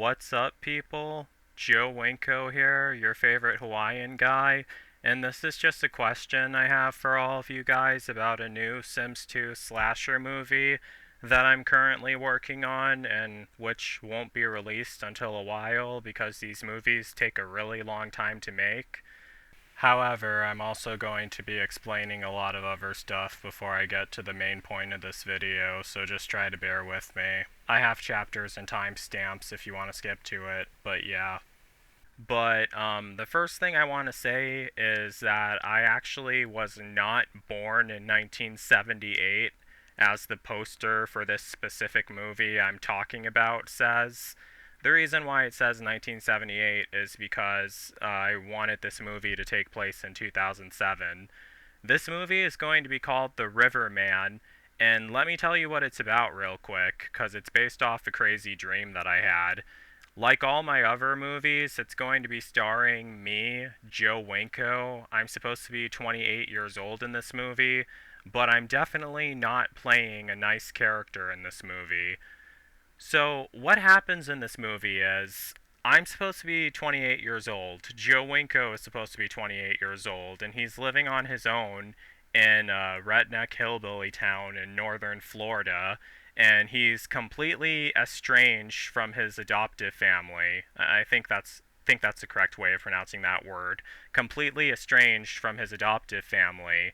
What's up, people? Joe Winko here, your favorite Hawaiian guy, and this is just a question I have for all of you guys about a new Sims 2 slasher movie that I'm currently working on and which won't be released until a while because these movies take a really long time to make. However, I'm also going to be explaining a lot of other stuff before I get to the main point of this video, so just try to bear with me. I have chapters and timestamps if you want to skip to it, but yeah. But the first thing I want to say is that I actually was not born in 1978, as the poster for this specific movie I'm talking about says. The reason why it says 1978 is because I wanted this movie to take place in 2007. This movie is going to be called The Riverman, and let me tell you what it's about real quick, because it's based off a crazy dream that I had. Like all my other movies, it's going to be starring me, Joe Winko. I'm supposed to be 28 years old in this movie, but I'm definitely not playing a nice character in this movie. So, what happens in this movie is I'm supposed to be 28 years old. Joe Winko is supposed to be 28 years old, and he's living on his own in a redneck hillbilly town in northern Florida, and he's completely estranged from his adoptive family. I think that's the correct way of pronouncing that word. Completely estranged from his adoptive family,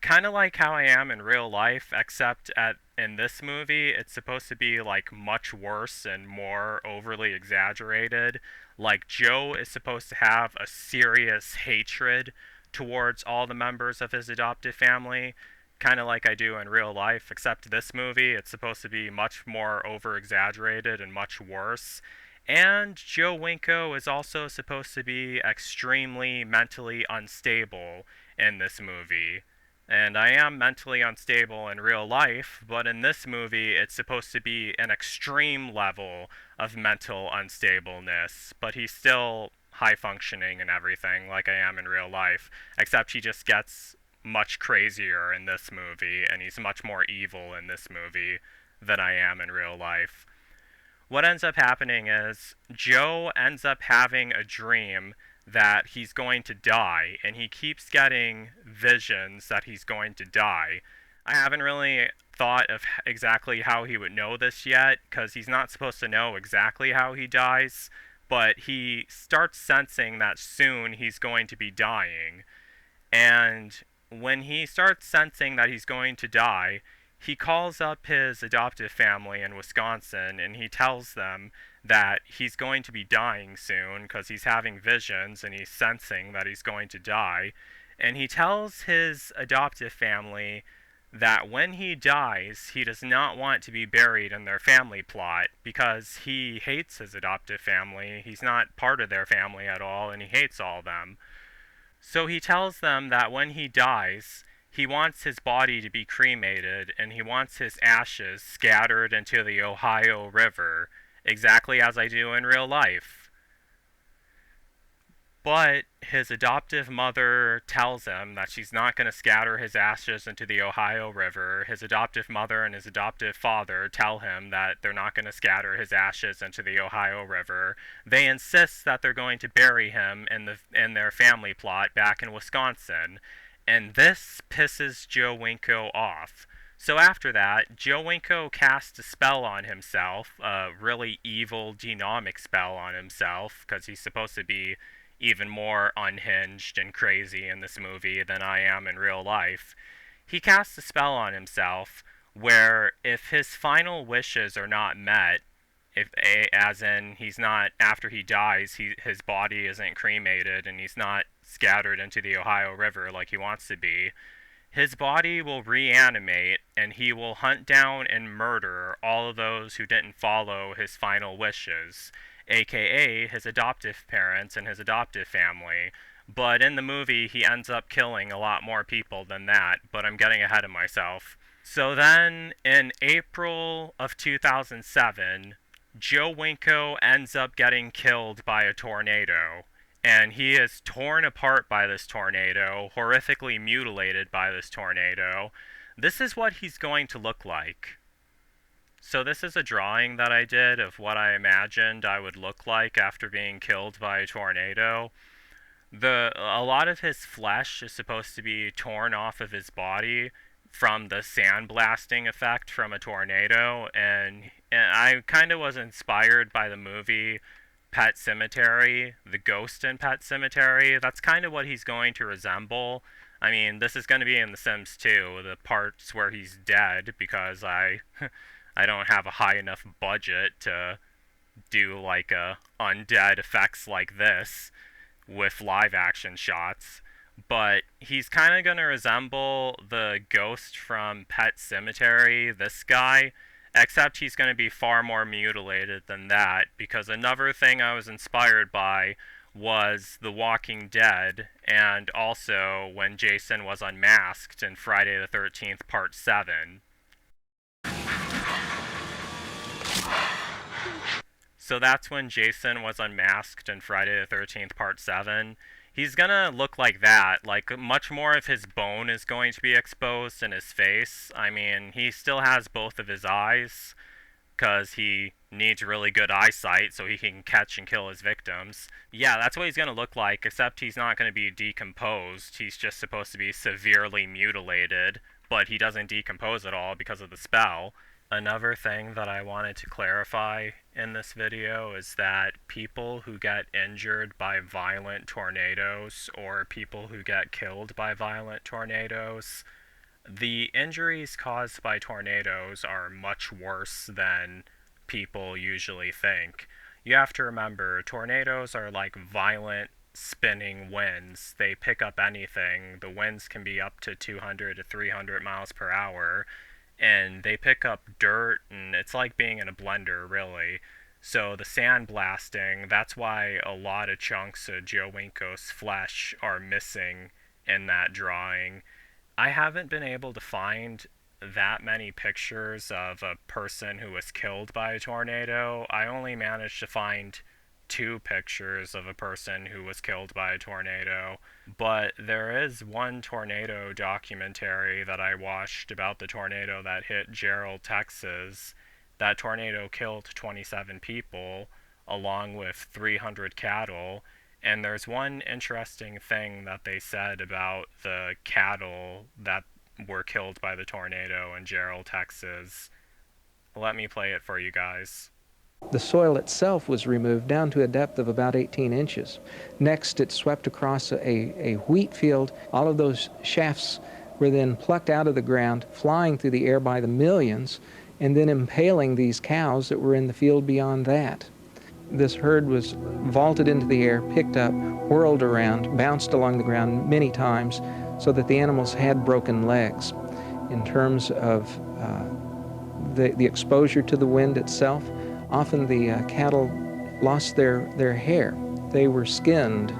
kind of like how I am in real life, except at in this movie it's supposed to be like much worse and more overly exaggerated. Like Joe is supposed to have a serious hatred towards all the members of his adoptive family, kind of like I do in real life, except this movie it's supposed to be much more over exaggerated and much worse. And Joe Winko is also supposed to be extremely mentally unstable in this movie. And I am mentally unstable in real life, but in this movie, it's supposed to be an extreme level of mental unstableness. But he's still high functioning and everything, like I am in real life, except he just gets much crazier in this movie, and he's much more evil in this movie than I am in real life. What ends up happening is Joe ends up having a dream that he's going to die, and he keeps getting visions that he's going to die. I haven't really thought of exactly how he would know this yet, because he's not supposed to know exactly how he dies, but he starts sensing that soon he's going to be dying. And when he starts sensing that he's going to die, he calls up his adoptive family in Wisconsin and he tells them that he's going to be dying soon because he's having visions and he's sensing that he's going to die. And he tells his adoptive family that when he dies, he does not want to be buried in their family plot because he hates his adoptive family. He's not part of their family at all and he hates all of them. So he tells them that when he dies, he wants his body to be cremated and he wants his ashes scattered into the Ohio River, exactly as I do in real life. But his adoptive mother tells him that she's not going to scatter his ashes into the Ohio River. His adoptive mother and his adoptive father tell him that they're not going to scatter his ashes into the Ohio River. They insist that they're going to bury him in their family plot back in Wisconsin. And this pisses Joe Winko off. So after that, Joe Winko casts a spell on himself, a really evil genomic spell on himself, because he's supposed to be even more unhinged and crazy in this movie than I am in real life. He casts a spell on himself where if his final wishes are not met, if as in he's not after he dies, his body isn't cremated and he's not scattered into the Ohio River like he wants to be, his body will reanimate and he will hunt down and murder all of those who didn't follow his final wishes, aka his adoptive parents and his adoptive family. But in the movie, he ends up killing a lot more people than that, but I'm getting ahead of myself. So then, in April of 2007, Joe Winko ends up getting killed by a tornado. And he is torn apart by this tornado, horrifically mutilated by this tornado. This is what he's going to look like. So this is a drawing that I did of what I imagined I would look like after being killed by a tornado. A lot of his flesh is supposed to be torn off of his body from the sandblasting effect from a tornado, and I kind of was inspired by the movie Pet Cemetery, the ghost in Pet Cemetery. That's kind of what he's going to resemble. I mean, this is going to be in The Sims 2, the parts where he's dead, because I don't have a high enough budget to do like undead effects like this with live action shots. But he's kind of going to resemble the ghost from Pet Cemetery, this guy, except he's going to be far more mutilated than that, because another thing I was inspired by was The Walking Dead, and also when Jason was unmasked in Friday the 13th Part 7. So that's when Jason was unmasked in Friday the 13th Part 7. He's gonna look like that. Like, much more of his bone is going to be exposed in his face. I mean, he still has both of his eyes, because he needs really good eyesight so he can catch and kill his victims. Yeah, that's what he's gonna look like, except he's not gonna be decomposed. He's just supposed to be severely mutilated, but he doesn't decompose at all because of the spell. Another thing that I wanted to clarify in this video is that people who get injured by violent tornadoes or people who get killed by violent tornadoes, the injuries caused by tornadoes are much worse than people usually think. You have to remember, tornadoes are like violent spinning winds. They pick up anything. The winds can be up to 200 to 300 miles per hour, and they pick up dirt, and it's like being in a blender, really. So the sand blasting, that's why a lot of chunks of Joe Winko's flesh are missing in that drawing. I haven't been able to find that many pictures of a person who was killed by a tornado. I only managed to find two pictures of a person who was killed by a tornado. But there is one tornado documentary that I watched about the tornado that hit Gerald, Texas. That tornado killed 27 people, along with 300 cattle. And there's one interesting thing that they said about the cattle that were killed by the tornado in Gerald, Texas. Let me play it for you guys. The soil itself was removed down to a depth of about 18 inches. Next, it swept across a wheat field. All of those shafts were then plucked out of the ground, flying through the air by the millions, and then impaling these cows that were in the field beyond that. This herd was vaulted into the air, picked up, whirled around, bounced along the ground many times, so that the animals had broken legs. In terms of the exposure to the wind itself, often the cattle lost their hair. They were skinned.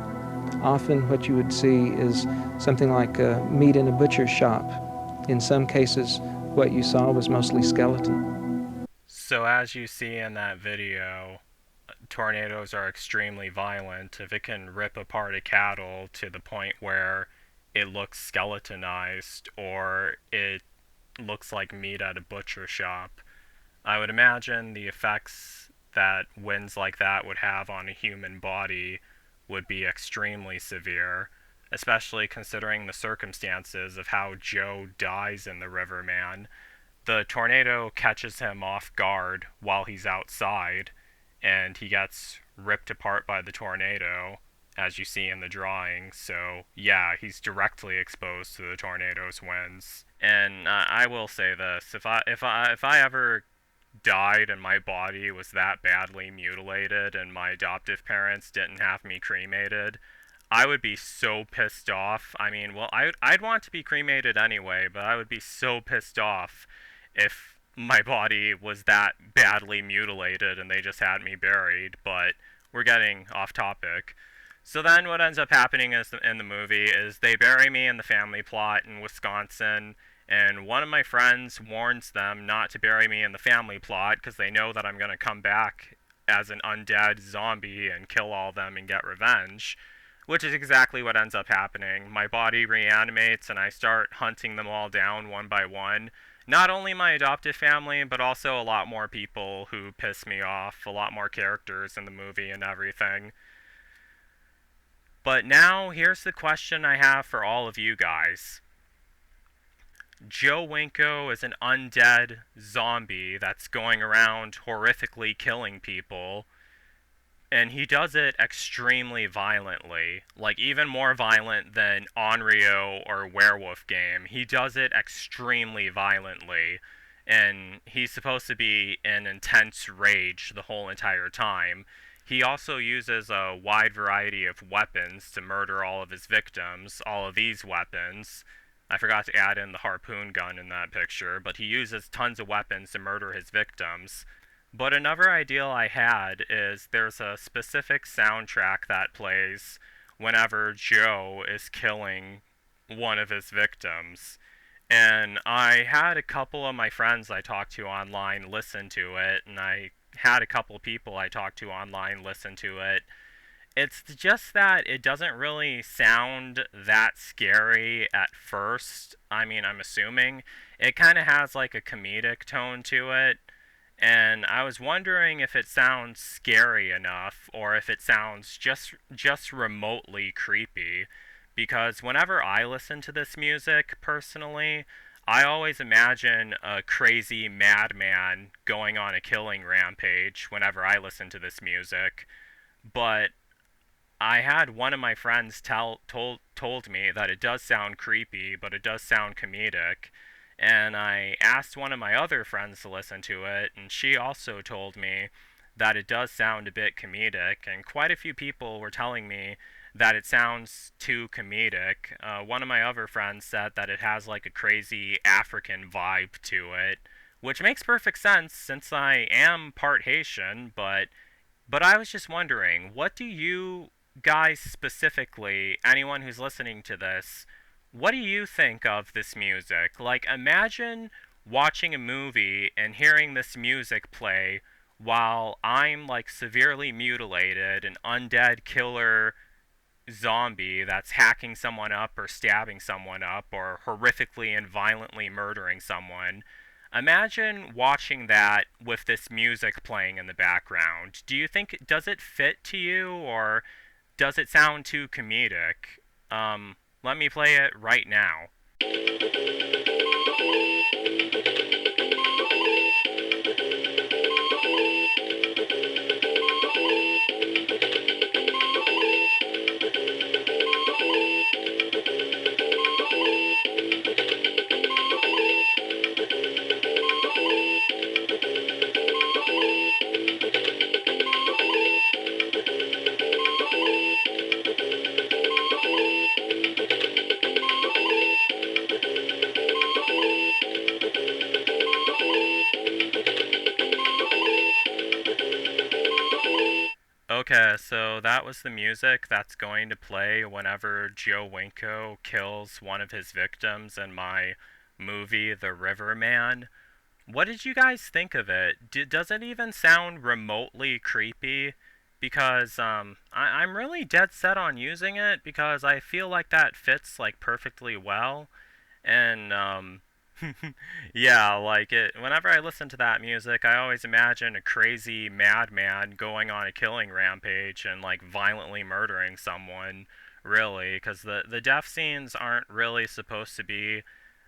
Often what you would see is something like meat in a butcher's shop. In some cases, what you saw was mostly skeleton. So as you see in that video, tornadoes are extremely violent. If it can rip apart a cattle to the point where it looks skeletonized or it looks like meat at a butcher shop, I would imagine the effects that winds like that would have on a human body would be extremely severe, especially considering the circumstances of how Joe dies in The Riverman. The tornado catches him off guard while he's outside, and he gets ripped apart by the tornado, as you see in the drawing. So yeah, he's directly exposed to the tornado's winds. And I will say this: if I ever died and my body was that badly mutilated and my adoptive parents didn't have me cremated, I would be so pissed off. I mean, well, I'd want to be cremated anyway, but I would be so pissed off if my body was that badly mutilated and they just had me buried. But we're getting off topic. So then what ends up happening is in the movie is they bury me in the family plot in Wisconsin, and one of my friends warns them not to bury me in the family plot because they know that I'm going to come back as an undead zombie and kill all of them and get revenge, which is exactly what ends up happening. My body reanimates and I start hunting them all down one by one. not only my adoptive family, but also a lot more people who piss me off, a lot more characters in the movie and everything. But now, here's the question I have for all of you guys. Joe Winko is an undead zombie that's going around horrifically killing people, and he does it extremely violently, like even more violent than Onryo or Werewolf Game. He does it extremely violently, and he's supposed to be in intense rage the whole entire time. He also uses a wide variety of weapons to murder all of his victims, all of these weapons. I forgot to add in the harpoon gun in that picture, but he uses tons of weapons to murder his victims. But another idea I had is there's a specific soundtrack that plays whenever Joe is killing one of his victims. And I had a couple of my friends I talked to online listen to it, and I had a couple people I talked to online listen to it. It's just that it doesn't really sound that scary at first. I mean, I'm assuming. It kind of has like a comedic tone to it, and I was wondering if it sounds scary enough or if it sounds just remotely creepy, because whenever I listen to this music personally, I always imagine a crazy madman going on a killing rampage whenever I listen to this music. But I had one of my friends told me that it does sound creepy, but it does sound comedic. And I asked one of my other friends to listen to it, and she also told me that it does sound a bit comedic. And quite a few people were telling me that it sounds too comedic. One of my other friends said that it has like a crazy African vibe to it, which makes perfect sense since I am part Haitian, but I was just wondering, what do you guys specifically, anyone who's listening to this, what do you think of this music? Like, imagine watching a movie and hearing this music play while I'm like severely mutilated, an undead killer zombie that's hacking someone up or stabbing someone up or horrifically and violently murdering someone. Imagine watching that with this music playing in the background. Do you think does it fit to you or does it sound too comedic? Let me play it right now. Okay, so that was the music that's going to play whenever Joe Winko kills one of his victims in my movie, The Riverman. What did you guys think of it? Does it even sound remotely creepy? Because I'm really dead set on using it because I feel like that fits like perfectly well, and yeah, like it. Whenever I listen to that music, I always imagine a crazy madman going on a killing rampage and like violently murdering someone. Really, because the death scenes aren't really supposed to be.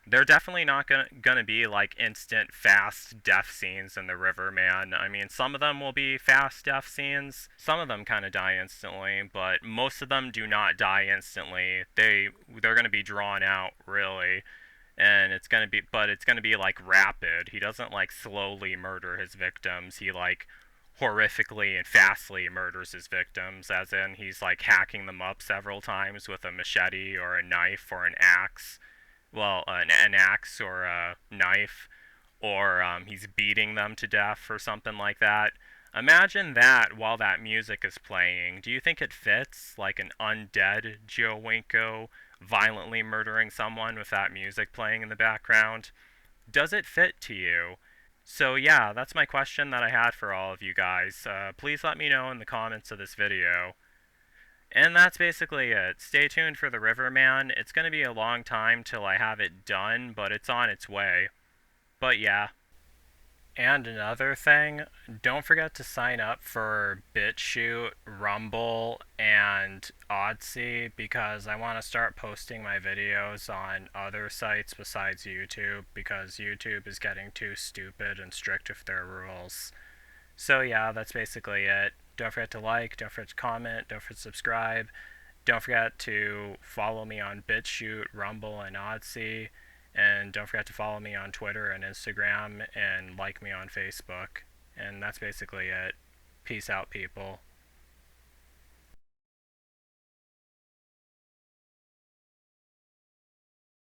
They're definitely not gonna be like instant fast death scenes in the Riverman. I mean, some of them will be fast death scenes. Some of them kind of die instantly, but most of them do not die instantly. They're gonna be drawn out really, and it's gonna be like rapid. He doesn't like slowly murder his victims. He like horrifically and fastly murders his victims, as in he's like hacking them up several times with a machete or a knife or an axe. Well, an axe or a knife, or he's beating them to death or something like that. Imagine that while that music is playing. Do you think it fits, like an undead Joe Winko violently murdering someone with that music playing in the background? Does it fit to you? So yeah, that's my question that I had for all of you guys. Please let me know in the comments of this video. And that's basically it. Stay tuned for the Riverman. It's going to be a long time till I have it done, but it's on its way. But yeah, and another thing, don't forget to sign up for BitChute, Rumble, and Odyssey because I want to start posting my videos on other sites besides YouTube because YouTube is getting too stupid and strict with their rules. So yeah, that's basically it. Don't forget to like, don't forget to comment, don't forget to subscribe. Don't forget to follow me on BitChute, Rumble, and Odyssey. And don't forget to follow me on Twitter and Instagram and like me on Facebook. And that's basically it. Peace out, people.